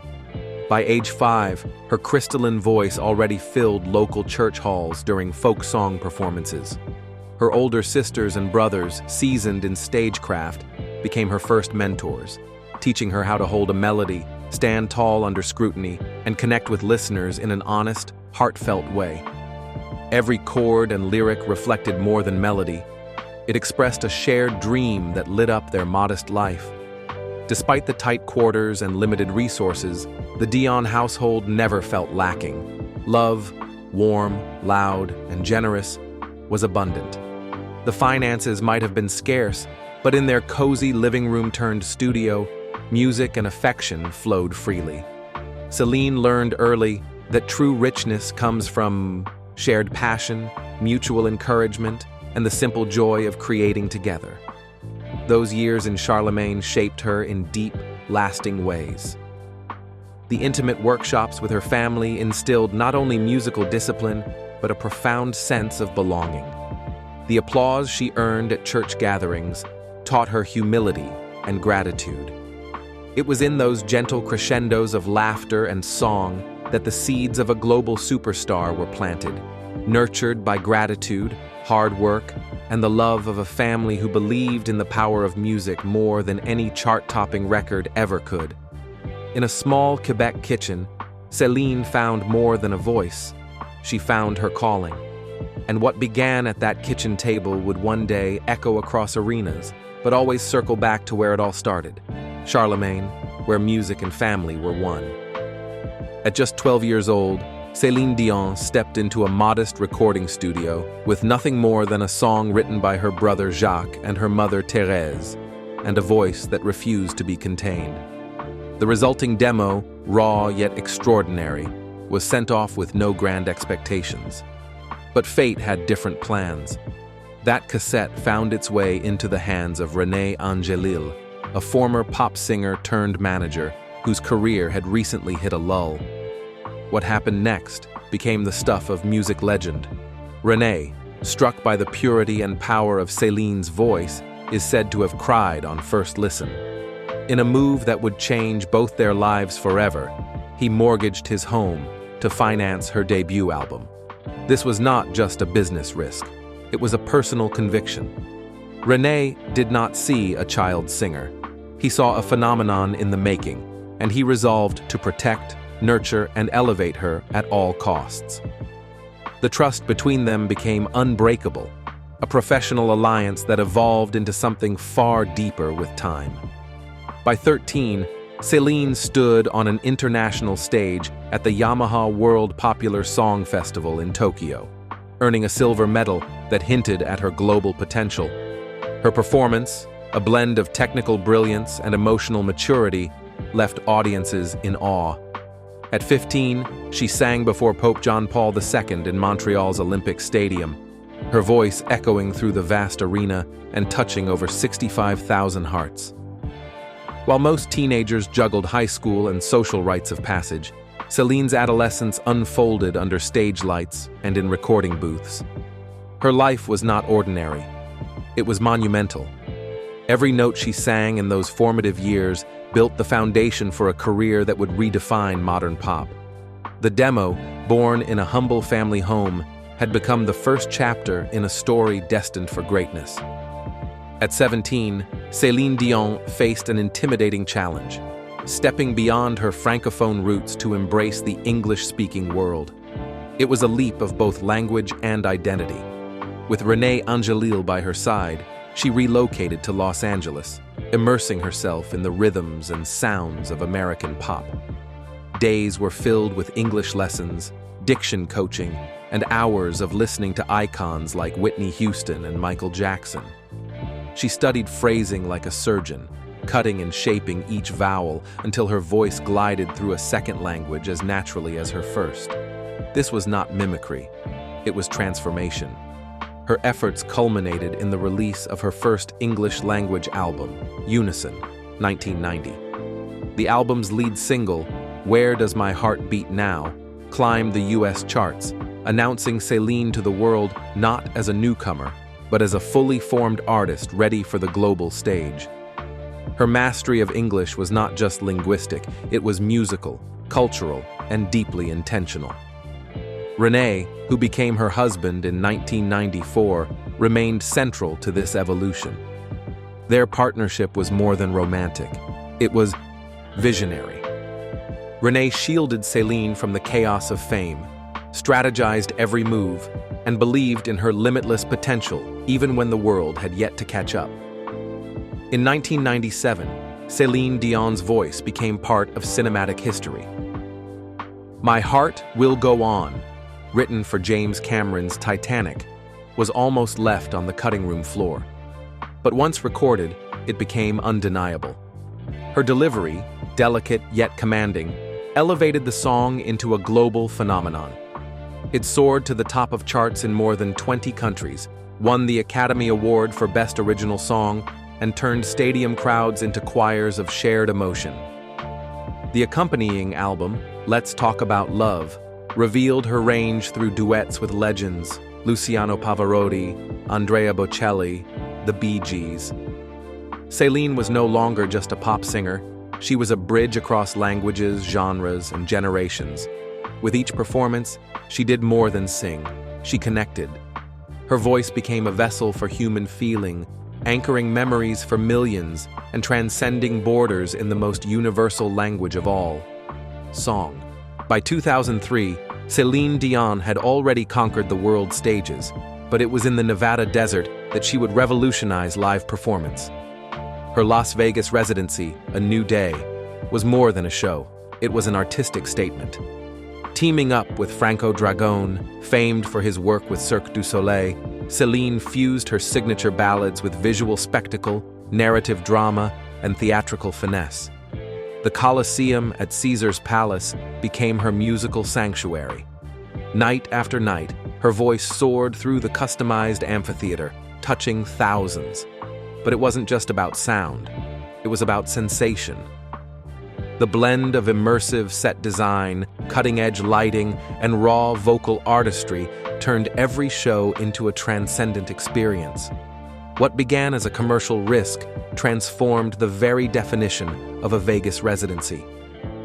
By age 5, her crystalline voice already filled local church halls during folk song performances. Her older sisters and brothers, seasoned in stagecraft, became her first mentors, teaching her how to hold a melody, stand tall under scrutiny, and connect with listeners in an honest, heartfelt way. Every chord and lyric reflected more than melody. It expressed a shared dream that lit up their modest life. Despite the tight quarters and limited resources, the Dion household never felt lacking. Love, warm, loud, and generous, was abundant. The finances might have been scarce, but in their cozy living room-turned studio, music and affection flowed freely. Celine learned early that true richness comes from shared passion, mutual encouragement, and the simple joy of creating together. Those years in Charlemagne shaped her in deep, lasting ways. The intimate workshops with her family instilled not only musical discipline, but a profound sense of belonging. The applause she earned at church gatherings taught her humility and gratitude. It was in those gentle crescendos of laughter and song that the seeds of a global superstar were planted, nurtured by gratitude, hard work, and the love of a family who believed in the power of music more than any chart-topping record ever could. In a small Quebec kitchen, Celine found more than a voice. She found her calling. And what began at that kitchen table would one day echo across arenas, but always circle back to where it all started, Charlemagne, where music and family were one. At just 12 years old, Céline Dion stepped into a modest recording studio with nothing more than a song written by her brother Jacques and her mother Thérèse, and a voice that refused to be contained. The resulting demo, raw yet extraordinary, was sent off with no grand expectations. But fate had different plans. That cassette found its way into the hands of René Angélil, a former pop singer turned manager whose career had recently hit a lull. What happened next became the stuff of music legend. René, struck by the purity and power of Céline's voice, is said to have cried on first listen. In a move that would change both their lives forever, he mortgaged his home to finance her debut album. This was not just a business risk, it was a personal conviction. René did not see a child singer. He saw a phenomenon in the making, and he resolved to protect, nurture, and elevate her at all costs. The trust between them became unbreakable, a professional alliance that evolved into something far deeper with time. By 13, Céline stood on an international stage at the Yamaha World Popular Song Festival in Tokyo, earning a silver medal that hinted at her global potential. Her performance, a blend of technical brilliance and emotional maturity, left audiences in awe. At 15, she sang before Pope John Paul II in Montreal's Olympic Stadium, her voice echoing through the vast arena and touching over 65,000 hearts. While most teenagers juggled high school and social rites of passage, Céline's adolescence unfolded under stage lights and in recording booths. Her life was not ordinary. It was monumental. Every note she sang in those formative years built the foundation for a career that would redefine modern pop. The demo, born in a humble family home, had become the first chapter in a story destined for greatness. At 17, Céline Dion faced an intimidating challenge, stepping beyond her francophone roots to embrace the English-speaking world. It was a leap of both language and identity. With René Angélil by her side, she relocated to Los Angeles, immersing herself in the rhythms and sounds of American pop. Days were filled with English lessons, diction coaching, and hours of listening to icons like Whitney Houston and Michael Jackson. She studied phrasing like a surgeon, cutting and shaping each vowel until her voice glided through a second language as naturally as her first. This was not mimicry, it was transformation. Her efforts culminated in the release of her first English-language album, Unison, 1990. The album's lead single, Where Does My Heart Beat Now?, climbed the US charts, announcing Céline to the world not as a newcomer, but as a fully formed artist ready for the global stage. Her mastery of English was not just linguistic, it was musical, cultural, and deeply intentional. René, who became her husband in 1994, remained central to this evolution. Their partnership was more than romantic. It was visionary. René shielded Céline from the chaos of fame, strategized every move, and believed in her limitless potential even when the world had yet to catch up. In 1997, Céline Dion's voice became part of cinematic history. My Heart Will Go On, written for James Cameron's Titanic, was almost left on the cutting room floor. But once recorded, it became undeniable. Her delivery, delicate yet commanding, elevated the song into a global phenomenon. It soared to the top of charts in more than 20 countries, won the Academy Award for Best Original Song, and turned stadium crowds into choirs of shared emotion. The accompanying album, Let's Talk About Love, revealed her range through duets with legends Luciano Pavarotti, Andrea Bocelli, the Beej. Céline was no longer just a pop singer, she was a bridge across languages, genres, and generations. With each performance, she did more than sing, she connected. Her voice became a vessel for human feeling, anchoring memories for millions and transcending borders in the most universal language of all, song. By 2003, Céline Dion had already conquered the world stages, but it was in the Nevada desert that she would revolutionize live performance. Her Las Vegas residency, A New Day, was more than a show. It was an artistic statement. Teaming up with Franco Dragone, famed for his work with Cirque du Soleil, Céline fused her signature ballads with visual spectacle, narrative drama, and theatrical finesse. The Colosseum at Caesar's Palace became her musical sanctuary. Night after night, her voice soared through the customized amphitheater, touching thousands. But it wasn't just about sound. It was about sensation. The blend of immersive set design, cutting-edge lighting, and raw vocal artistry turned every show into a transcendent experience. What began as a commercial risk transformed the very definition of a Vegas residency.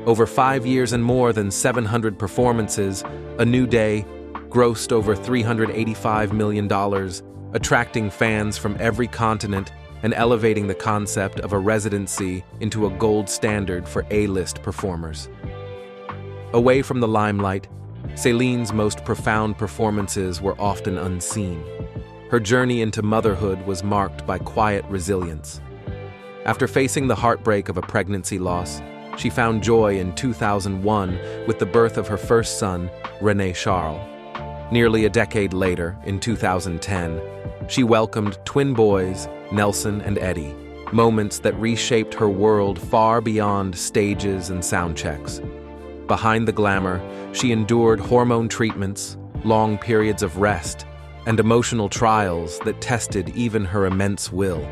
Over 5 years and more than 700 performances, A New Day grossed over $385 million, attracting fans from every continent and elevating the concept of a residency into a gold standard for A-list performers. Away from the limelight, Céline's most profound performances were often unseen. Her journey into motherhood was marked by quiet resilience. After facing the heartbreak of a pregnancy loss, she found joy in 2001 with the birth of her first son, René Charles. Nearly a decade later, in 2010, she welcomed twin boys, Nelson and Eddie, moments that reshaped her world far beyond stages and sound checks. Behind the glamour, she endured hormone treatments, long periods of rest, and emotional trials that tested even her immense will.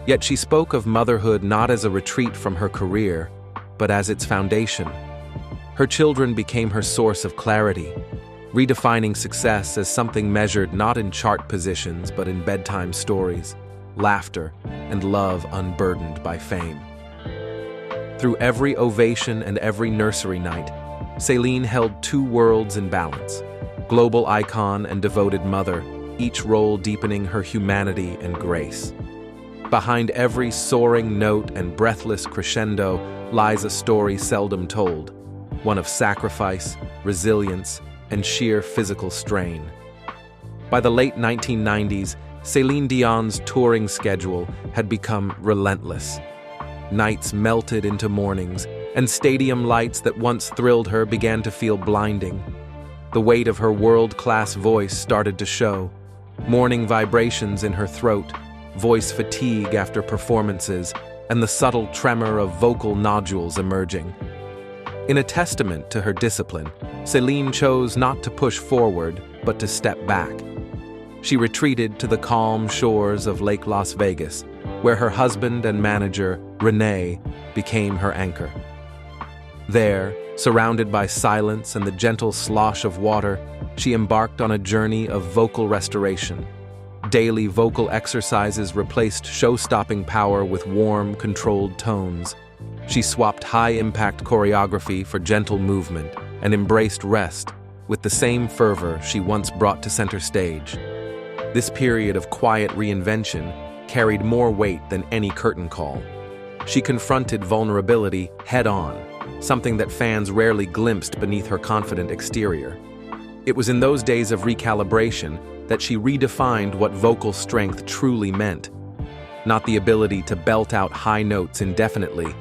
Yet she spoke of motherhood not as a retreat from her career, but as its foundation. Her children became her source of clarity, redefining success as something measured not in chart positions but in bedtime stories, laughter, and love unburdened by fame. Through every ovation and every nursery night, Céline held two worlds in balance: global icon and devoted mother, each role deepening her humanity and grace. Behind every soaring note and breathless crescendo lies a story seldom told, one of sacrifice, resilience, and sheer physical strain. By the late 1990s, Céline Dion's touring schedule had become relentless. Nights melted into mornings, and stadium lights that once thrilled her began to feel blinding. The weight of her world-class voice started to show, morning vibrations in her throat, voice fatigue after performances, and the subtle tremor of vocal nodules emerging. In a testament to her discipline, Céline chose not to push forward, but to step back. She retreated to the calm shores of Lake Las Vegas, where her husband and manager, René, became her anchor. There, surrounded by silence and the gentle slosh of water, she embarked on a journey of vocal restoration. Daily vocal exercises replaced show-stopping power with warm, controlled tones. She swapped high-impact choreography for gentle movement and embraced rest with the same fervor she once brought to center stage. This period of quiet reinvention carried more weight than any curtain call. She confronted vulnerability head-on, something that fans rarely glimpsed beneath her confident exterior. It was in those days of recalibration that she redefined what vocal strength truly meant. Not the ability to belt out high notes indefinitely,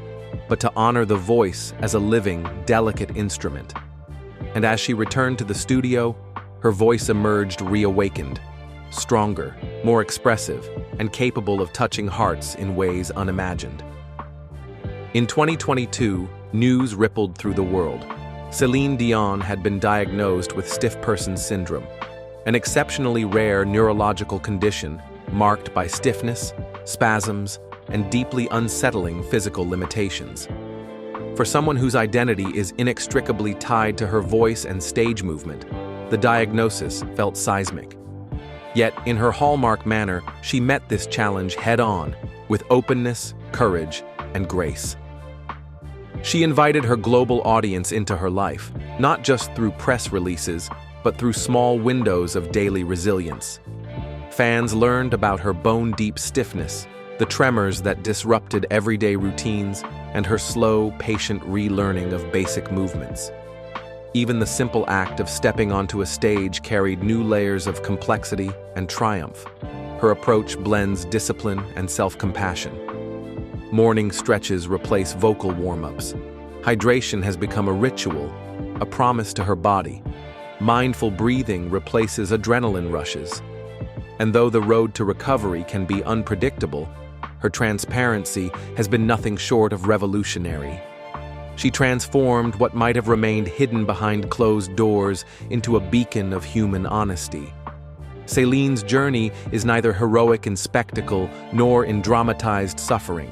but to honor the voice as a living, delicate instrument. And as she returned to the studio, her voice emerged reawakened, stronger, more expressive, and capable of touching hearts in ways unimagined. In 2022, news rippled through the world. Céline Dion had been diagnosed with stiff person syndrome, an exceptionally rare neurological condition marked by stiffness, spasms, and deeply unsettling physical limitations. For someone whose identity is inextricably tied to her voice and stage movement, the diagnosis felt seismic. Yet, in her hallmark manner, she met this challenge head-on, with openness, courage, and grace. She invited her global audience into her life, not just through press releases, but through small windows of daily resilience. Fans learned about her bone-deep stiffness, the tremors that disrupted everyday routines, and her slow, patient relearning of basic movements. Even the simple act of stepping onto a stage carried new layers of complexity and triumph. Her approach blends discipline and self-compassion. Morning stretches replace vocal warm-ups. Hydration has become a ritual, a promise to her body. Mindful breathing replaces adrenaline rushes. And though the road to recovery can be unpredictable, her transparency has been nothing short of revolutionary. She transformed what might have remained hidden behind closed doors into a beacon of human honesty. Celine's journey is neither heroic in spectacle nor in dramatized suffering.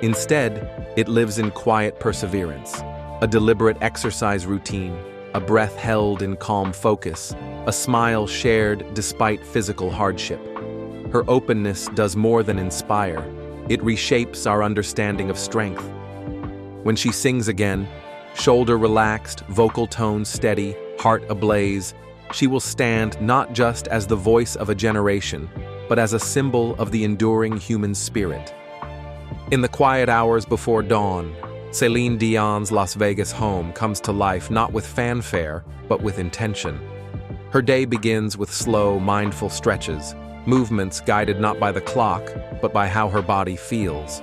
Instead, it lives in quiet perseverance, a deliberate exercise routine, a breath held in calm focus, a smile shared despite physical hardship. Her openness does more than inspire. It reshapes our understanding of strength. When she sings again, shoulder relaxed, vocal tones steady, heart ablaze, she will stand not just as the voice of a generation, but as a symbol of the enduring human spirit. In the quiet hours before dawn, Celine Dion's Las Vegas home comes to life not with fanfare, but with intention. Her day begins with slow, mindful stretches, movements guided not by the clock, but by how her body feels.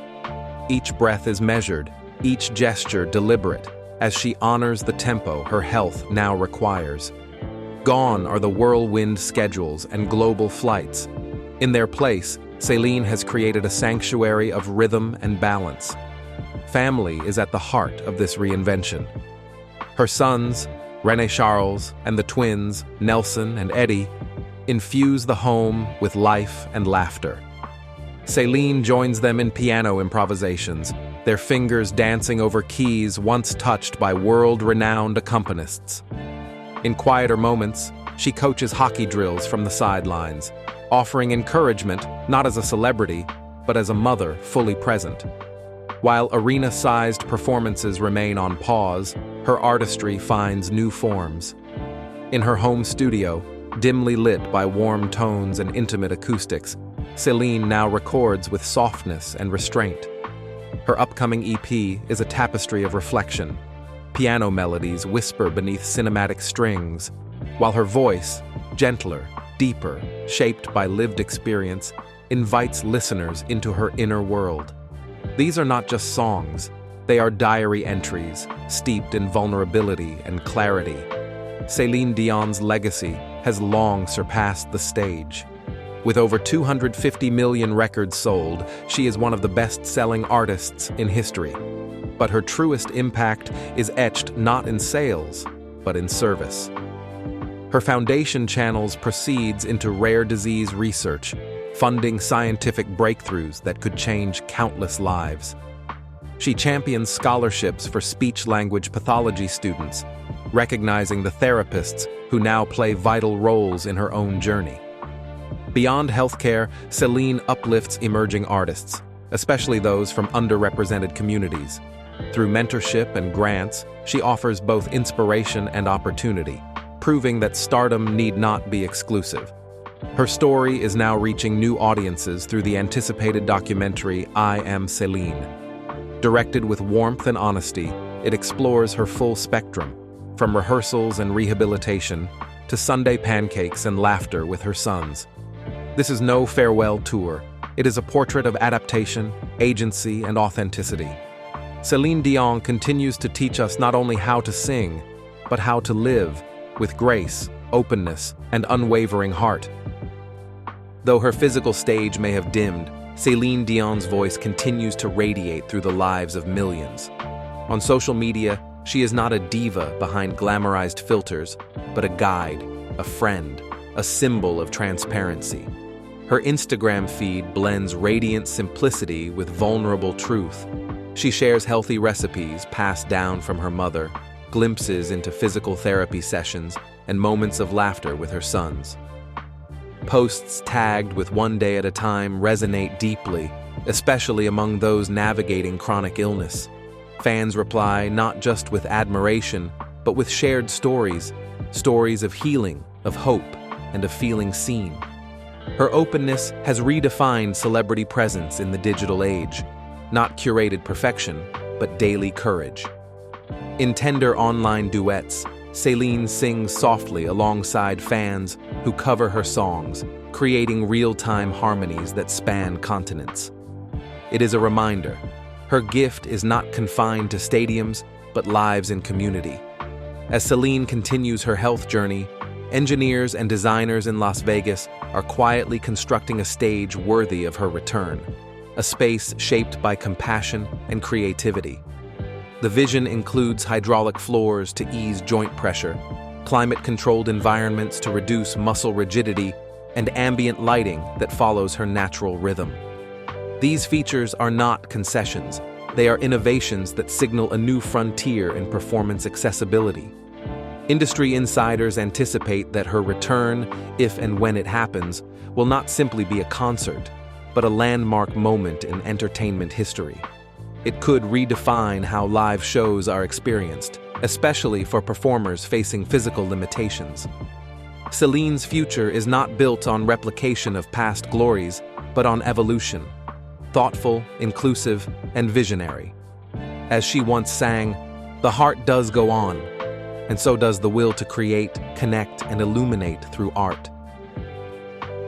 Each breath is measured, each gesture deliberate, as she honors the tempo her health now requires. Gone are the whirlwind schedules and global flights. In their place, Celine has created a sanctuary of rhythm and balance. Family is at the heart of this reinvention. Her sons, René Charles, and the twins, Nelson and Eddie, infuse the home with life and laughter. Celine joins them in piano improvisations, their fingers dancing over keys once touched by world-renowned accompanists. In quieter moments, she coaches hockey drills from the sidelines, offering encouragement not as a celebrity, but as a mother fully present. While arena-sized performances remain on pause, her artistry finds new forms. In her home studio, dimly lit by warm tones and intimate acoustics, Celine now records with softness and restraint. Her upcoming EP is a tapestry of reflection. Piano melodies whisper beneath cinematic strings, while her voice, gentler, deeper, shaped by lived experience, invites listeners into her inner world. These are not just songs, they are diary entries, steeped in vulnerability and clarity. Celine Dion's legacy has long surpassed the stage. With over 250 million records sold, she is one of the best-selling artists in history. But her truest impact is etched not in sales, but in service. Her foundation channels proceeds into rare disease research, funding scientific breakthroughs that could change countless lives. She champions scholarships for speech-language pathology students, recognizing the therapists who now play vital roles in her own journey. Beyond healthcare, Celine uplifts emerging artists, especially those from underrepresented communities. Through mentorship and grants, she offers both inspiration and opportunity, proving that stardom need not be exclusive. Her story is now reaching new audiences through the anticipated documentary I Am Celine. Directed with warmth and honesty, it explores her full spectrum, from rehearsals and rehabilitation to Sunday pancakes and laughter with her sons. This is no farewell tour. It is a portrait of adaptation, agency, and authenticity. Celine Dion continues to teach us not only how to sing, but how to live with grace, openness, and unwavering heart. Though her physical stage may have dimmed, Celine Dion's voice continues to radiate through the lives of millions. On social media, she is not a diva behind glamorized filters, but a guide, a friend, a symbol of transparency. Her Instagram feed blends radiant simplicity with vulnerable truth. She shares healthy recipes passed down from her mother, glimpses into physical therapy sessions, and moments of laughter with her sons. Posts tagged with "one day at a time" resonate deeply, especially among those navigating chronic illness. Fans reply not just with admiration, but with shared stories of healing, of hope, and of feeling seen. Her openness has redefined celebrity presence in the digital age, not curated perfection, but daily courage. In tender online duets, Celine sings softly alongside fans who cover her songs, creating real-time harmonies that span continents. It is a reminder, her gift is not confined to stadiums, but lives in community. As Celine continues her health journey, engineers and designers in Las Vegas are quietly constructing a stage worthy of her return, a space shaped by compassion and creativity. The vision includes hydraulic floors to ease joint pressure, climate-controlled environments to reduce muscle rigidity, and ambient lighting that follows her natural rhythm. These features are not concessions. They are innovations that signal a new frontier in performance accessibility. Industry insiders anticipate that her return, if and when it happens, will not simply be a concert, but a landmark moment in entertainment history. It could redefine how live shows are experienced, especially for performers facing physical limitations. Celine's future is not built on replication of past glories, but on evolution. Thoughtful, inclusive, and visionary. As she once sang, "The heart does go on, and so does the will to create, connect, and illuminate through art."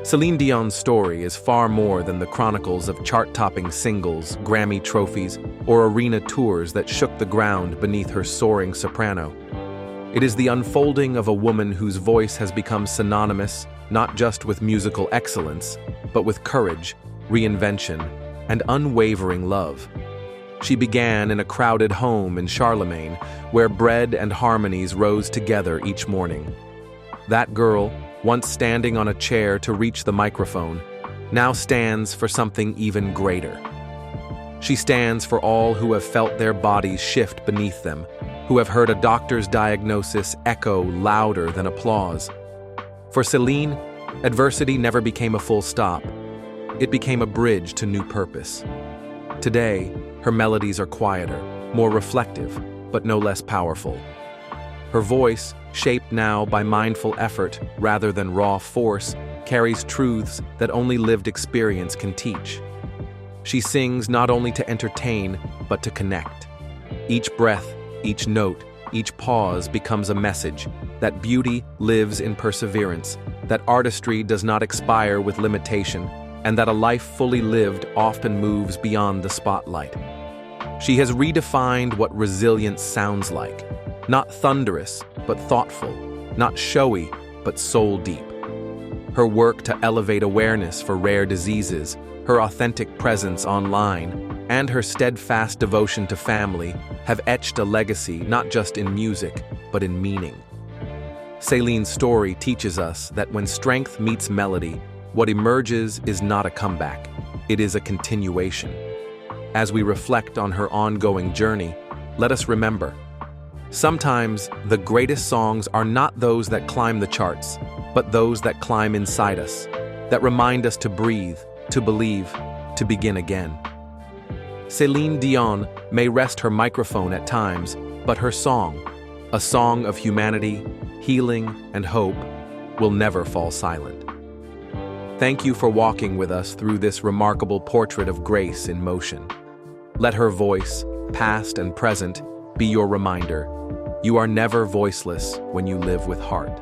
Celine Dion's story is far more than the chronicles of chart-topping singles, Grammy trophies, or arena tours that shook the ground beneath her soaring soprano. It is the unfolding of a woman whose voice has become synonymous not just with musical excellence, but with courage, reinvention, and unwavering love. She began in a crowded home in Charlemagne, where bread and harmonies rose together each morning. That girl, once standing on a chair to reach the microphone, now stands for something even greater. She stands for all who have felt their bodies shift beneath them, who have heard a doctor's diagnosis echo louder than applause. For Celine, adversity never became a full stop. It became a bridge to new purpose. Today, her melodies are quieter, more reflective, but no less powerful. Her voice, shaped now by mindful effort rather than raw force, carries truths that only lived experience can teach. She sings not only to entertain, but to connect. Each breath, each note, each pause becomes a message that beauty lives in perseverance, that artistry does not expire with limitation, and that a life fully lived often moves beyond the spotlight. She has redefined what resilience sounds like. Not thunderous, but thoughtful. Not showy, but soul-deep. Her work to elevate awareness for rare diseases, her authentic presence online, and her steadfast devotion to family have etched a legacy not just in music, but in meaning. Celine's story teaches us that when strength meets melody, what emerges is not a comeback, it is a continuation. As we reflect on her ongoing journey, let us remember, sometimes the greatest songs are not those that climb the charts, but those that climb inside us, that remind us to breathe, to believe, to begin again. Celine Dion may rest her microphone at times, but her song, a song of humanity, healing, and hope, will never fall silent. Thank you for walking with us through this remarkable portrait of grace in motion. Let her voice, past and present, be your reminder. You are never voiceless when you live with heart.